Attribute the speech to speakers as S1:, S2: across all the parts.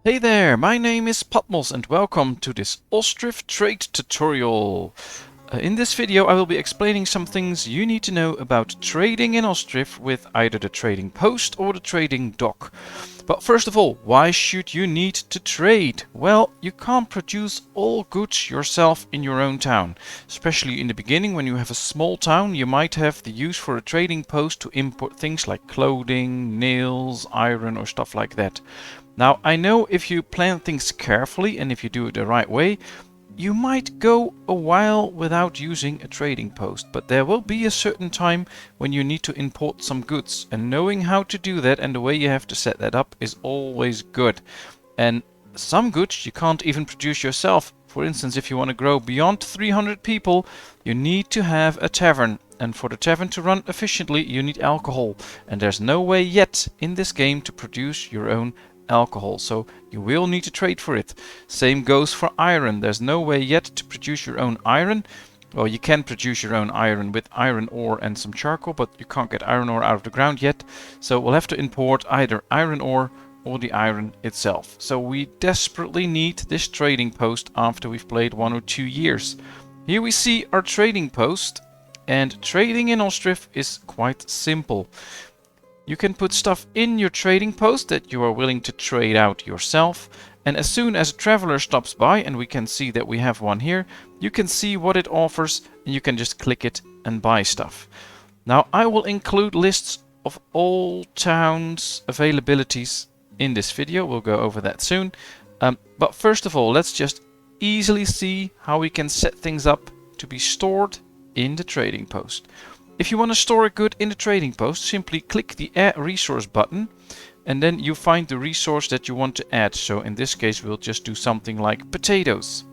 S1: Hey there, my name is Patmos and welcome to this Ostriv Trade tutorial. In this video I will be explaining some things you need to know about trading in Ostriv with either the trading post or the trading dock. But first of all, why should you need to trade? Well, you can't produce all goods yourself in your own town. Especially in the beginning when you have a small town, you might have the use for a trading post to import things like clothing, nails, iron or stuff like that. Now, I know if you plan things carefully and if you do it the right way, you might go a while without using a trading post, but there will be a certain time when you need to import some goods, and knowing how to do that and the way you have to set that up is always good. And some goods you can't even produce yourself. For instance, if you want to grow beyond 300 people, you need to have a tavern. And for the tavern to run efficiently, you need alcohol. And there's no way yet in this game to produce your own alcohol, so you will need to trade for it. Same goes for iron. There's no way yet to produce your own iron. Well, you can produce your own iron with iron ore and some charcoal, but you can't get iron ore out of the ground yet. So we'll have to import either iron ore or the iron itself. So we desperately need this trading post after we've played 1 or 2 years. Here we see our trading post, and trading in Ostriv is quite simple. You can put stuff in your trading post that you are willing to trade out yourself, and as soon as a traveler stops by, and we can see that we have one here, you can see what it offers and you can just click it and buy stuff. Now I will include lists of all towns' availabilities in this video. We'll go over that soon. But first of all, let's just easily see how we can set things up to be stored in the trading post. If you want to store a good in the trading post, simply click the Add Resource button and then you find the resource that you want to add. So in this case we'll just do something like potatoes.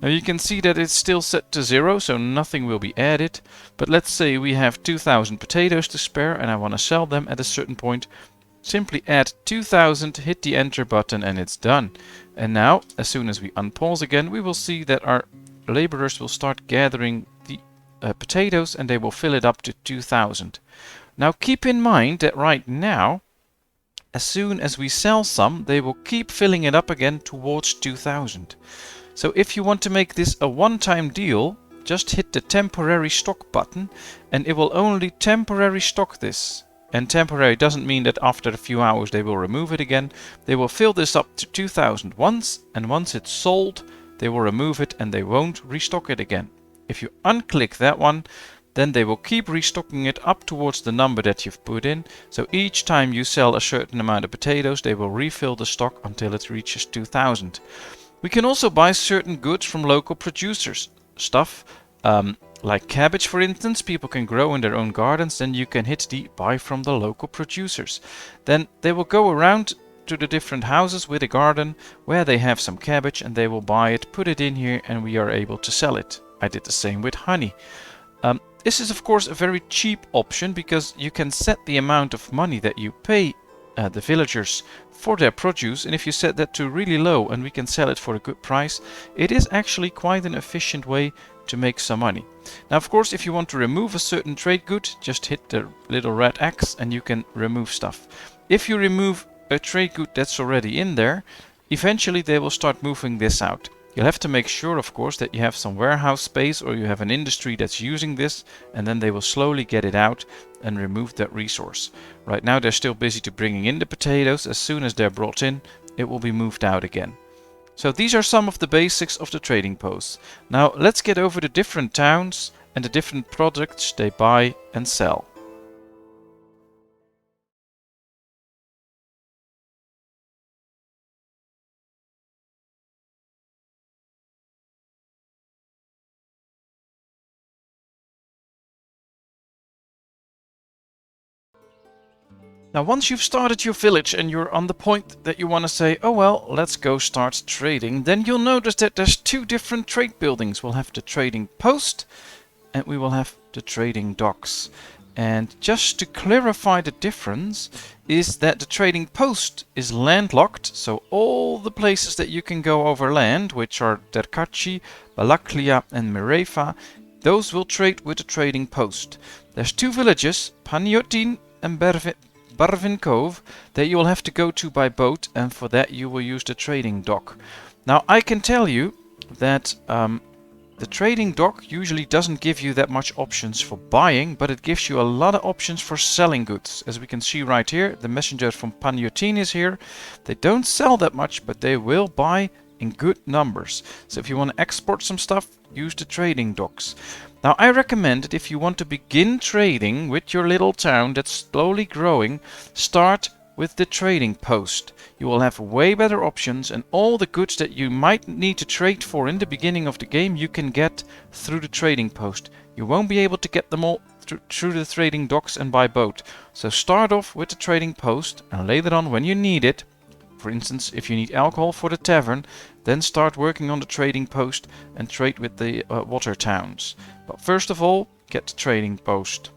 S1: Now you can see that it's still set to 0, so nothing will be added. But let's say we have 2000 potatoes to spare and I want to sell them at a certain point. Simply add 2000, hit the enter button and it's done. And now as soon as we unpause again, we will see that our laborers will start gathering the potatoes and they will fill it up to 2000. Now keep in mind that right now, as soon as we sell some, they will keep filling it up again towards 2000. So if you want to make this a one-time deal, just hit the temporary stock button and it will only temporary stock this. And temporary doesn't mean that after a few hours they will remove it again. They will fill this up to 2000 once, and once it's sold, they will remove it and they won't restock it again. If you unclick that one, then they will keep restocking it up towards the number that you've put in. So each time you sell a certain amount of potatoes, they will refill the stock until it reaches 2000. We can also buy certain goods from local producers. Stuff like cabbage, for instance, people can grow in their own gardens. Then you can hit the buy from the local producers. Then they will go around to the different houses with a garden where they have some cabbage and they will buy it, put it in here, and we are able to sell it. I did the same with honey. This is of course a very cheap option because you can set the amount of money that you pay the villagers for their produce, and if you set that to really low and we can sell it for a good price, it is actually quite an efficient way to make some money. Now of course if you want to remove a certain trade good, just hit the little red X and you can remove stuff. If you remove a trade good that's already in there, eventually they will start moving this out. You'll have to make sure, of course, that you have some warehouse space or you have an industry that's using this, and then they will slowly get it out and remove that resource. Right now they're still busy to bringing in the potatoes. As soon as they're brought in, it will be moved out again. So these are some of the basics of the trading posts. Now let's get over the different towns and the different products they buy and sell. Now once you've started your village and you're on the point that you want to say, oh well, let's go start trading, then you'll notice that there's 2 different trade buildings. We'll have the trading post and we will have the trading docks. And just to clarify the difference is that the trading post is landlocked, so all the places that you can go over land, which are Derkachi, Balaklia and Mirefa, those will trade with the trading post. There's 2 villages, Paniotin and Barvin Cove that you will have to go to by boat, and for that you will use the trading dock. Now I can tell you that the trading dock usually doesn't give you that much options for buying, but it gives you a lot of options for selling goods. As we can see right here, the messenger from Paniotin is here. They don't sell that much, but they will buy in good numbers. So if you want to export some stuff, use the trading docks. Now I recommend that if you want to begin trading with your little town that's slowly growing, start with the trading post. You will have way better options, and all the goods that you might need to trade for in the beginning of the game you can get through the trading post. You won't be able to get them all through the trading docks and by boat. So start off with the trading post, and later on when you need it, for instance if you need alcohol for the tavern, then start working on the trading post and trade with the water towns. But first of all, get the trading post.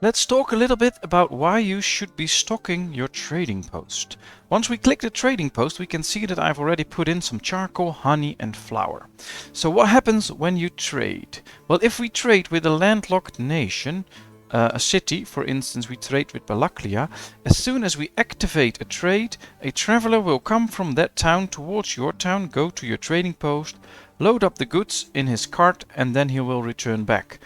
S1: Let's talk a little bit about why you should be stocking your trading post. Once we click the trading post, we can see that I've already put in some charcoal, honey and flour. So what happens when you trade? Well, if we trade with a landlocked nation, a city, for instance we trade with Balaklia, as soon as we activate a trade, a traveler will come from that town towards your town, go to your trading post, load up the goods in his cart, and then he will return back.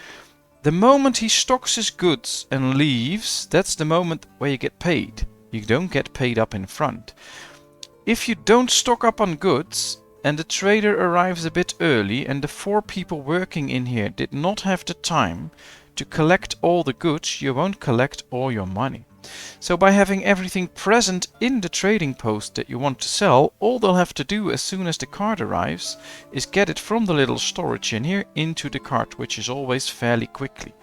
S1: The moment he stocks his goods and leaves, that's the moment where you get paid. You don't get paid up in front. If you don't stock up on goods and the trader arrives a bit early and the 4 people working in here did not have the time to collect all the goods, you won't collect all your money. So by having everything present in the trading post that you want to sell, all they'll have to do as soon as the cart arrives is get it from the little storage in here into the cart, which is always fairly quickly.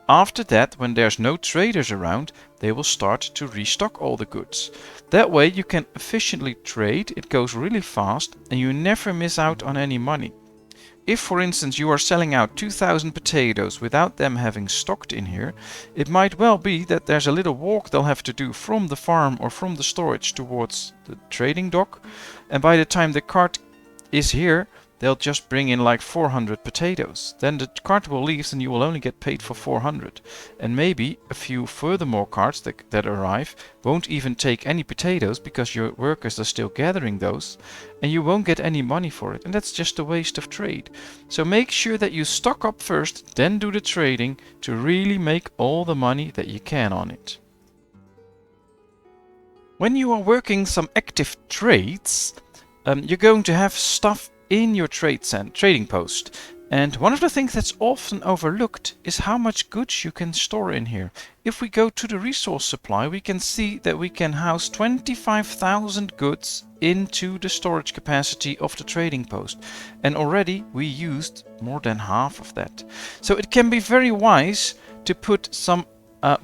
S1: After that, when there's no traders around, they will start to restock all the goods. That way you can efficiently trade, it goes really fast, and you never miss out on any money. If, for instance, you are selling out 2,000 potatoes without them having stocked in here, it might well be that there's a little walk they'll have to do from the farm or from the storage towards the trading dock, and by the time the cart is here, they'll just bring in like 400 potatoes. Then the cart will leave and you will only get paid for 400. And maybe a few furthermore carts that arrive won't even take any potatoes because your workers are still gathering those, and you won't get any money for it. And that's just a waste of trade. So make sure that you stock up first, then do the trading to really make all the money that you can on it. When you are working some active trades, you're going to have stuff in your trading post, and one of the things that's often overlooked is how much goods you can store in here. If we go to the resource supply, we can see that we can house 25,000 goods into the storage capacity of the trading post, and already we used more than half of that. So it can be very wise to put some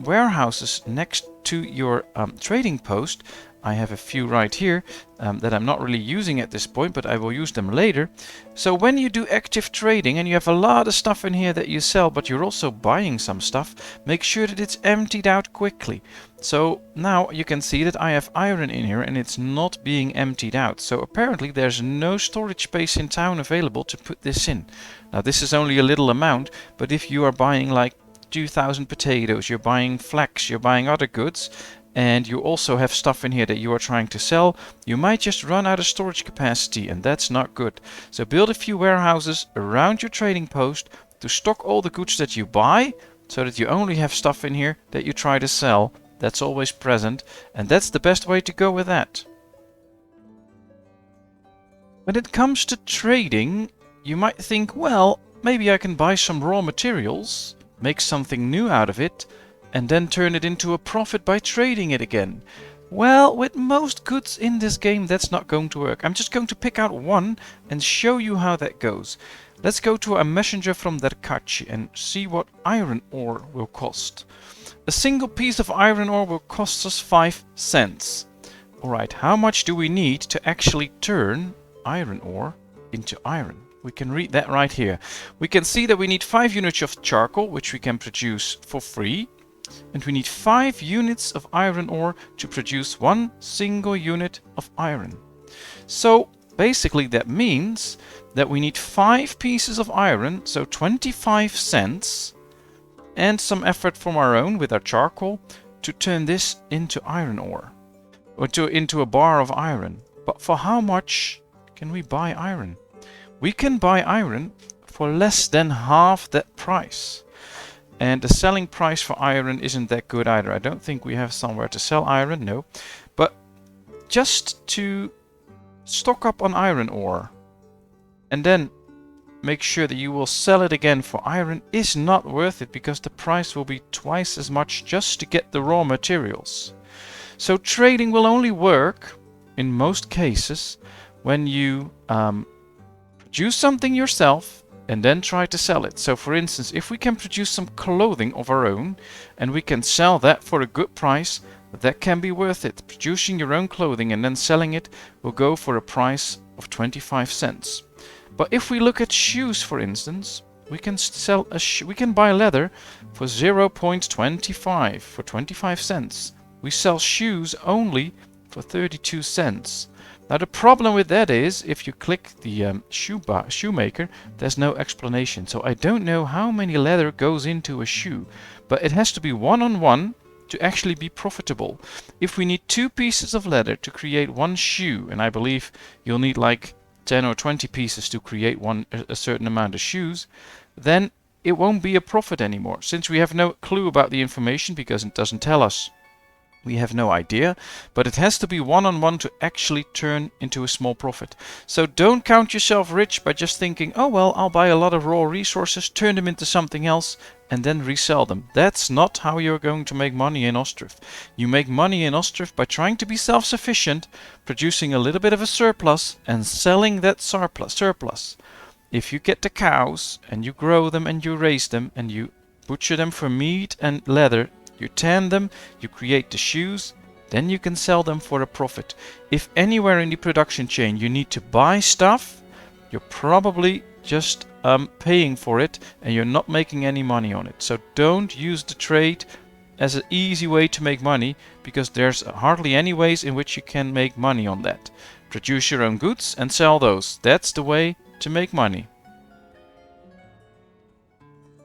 S1: warehouses next to your trading post. I have a few right here that I'm not really using at this point, but I will use them later. So when you do active trading and you have a lot of stuff in here that you sell, but you're also buying some stuff, make sure that it's emptied out quickly. So now you can see that I have iron in here and it's not being emptied out. So apparently there's no storage space in town available to put this in. Now this is only a little amount, but if you are buying like 2,000 potatoes, you're buying flax, you're buying other goods, and you also have stuff in here that you are trying to sell, you might just run out of storage capacity, and that's not good. So build a few warehouses around your trading post to stock all the goods that you buy, so that you only have stuff in here that you try to sell. That's always present, and that's the best way to go with that. When it comes to trading, you might think, well, maybe I can buy some raw materials, make something new out of it, and then turn it into a profit by trading it again. Well, with most goods in this game that's not going to work. I'm just going to pick out one and show you how that goes. Let's go to a messenger from Derkachi and see what iron ore will cost. A single piece of iron ore will cost us 5 cents. Alright, how much do we need to actually turn iron ore into iron? We can read that right here. We can see that we need 5 units of charcoal, which we can produce for free. And we need 5 units of iron ore to produce 1 single unit of iron. So basically that means that we need 5 pieces of iron, so 25 cents, and some effort from our own with our charcoal to turn this into iron ore, or into a bar of iron. But for how much can we buy iron? We can buy iron for less than half that price. And the selling price for iron isn't that good either. I don't think we have somewhere to sell iron, no. But just to stock up on iron ore and then make sure that you will sell it again for iron is not worth it, because the price will be twice as much just to get the raw materials. So trading will only work in most cases when you produce something yourself and then try to sell it. So for instance, if we can produce some clothing of our own and we can sell that for a good price, that can be worth it. Producing your own clothing and then selling it will go for a price of 25 cents. But if we look at shoes, for instance, we can sell we can buy leather for 0.25 for 25 cents. We sell shoes only for 32 cents. Now the problem with that is, if you click the shoemaker, there's no explanation. So I don't know how many leather goes into a shoe, but it has to be 1-on-1 to actually be profitable. If we need 2 pieces of leather to create 1 shoe, and I believe you'll need like 10 or 20 pieces to create a certain amount of shoes, then it won't be a profit anymore. Since we have no clue about the information because it doesn't tell us, we have no idea, but it has to be 1-on-1 to actually turn into a small profit. So don't count yourself rich by just thinking, oh well, I'll buy a lot of raw resources, turn them into something else, and then resell them. That's not how you're going to make money in Ostriv. You make money in Ostriv by trying to be self-sufficient, producing a little bit of a surplus, and selling that surplus. If you get the cows, and you grow them, and you raise them, and you butcher them for meat and leather, you tan them, you create the shoes, then you can sell them for a profit. If anywhere in the production chain you need to buy stuff, you're probably just paying for it and you're not making any money on it. So don't use the trade as an easy way to make money, because there's hardly any ways in which you can make money on that. Produce your own goods and sell those. That's the way to make money.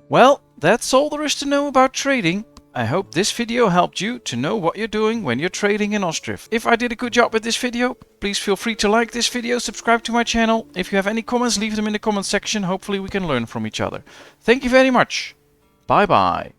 S1: Well, that's all there is to know about trading. I hope this video helped you to know what you're doing when you're trading in Ostriv. If I did a good job with this video, please feel free to like this video, subscribe to my channel. If you have any comments, leave them in the comment section. Hopefully we can learn from each other. Thank you very much. Bye bye.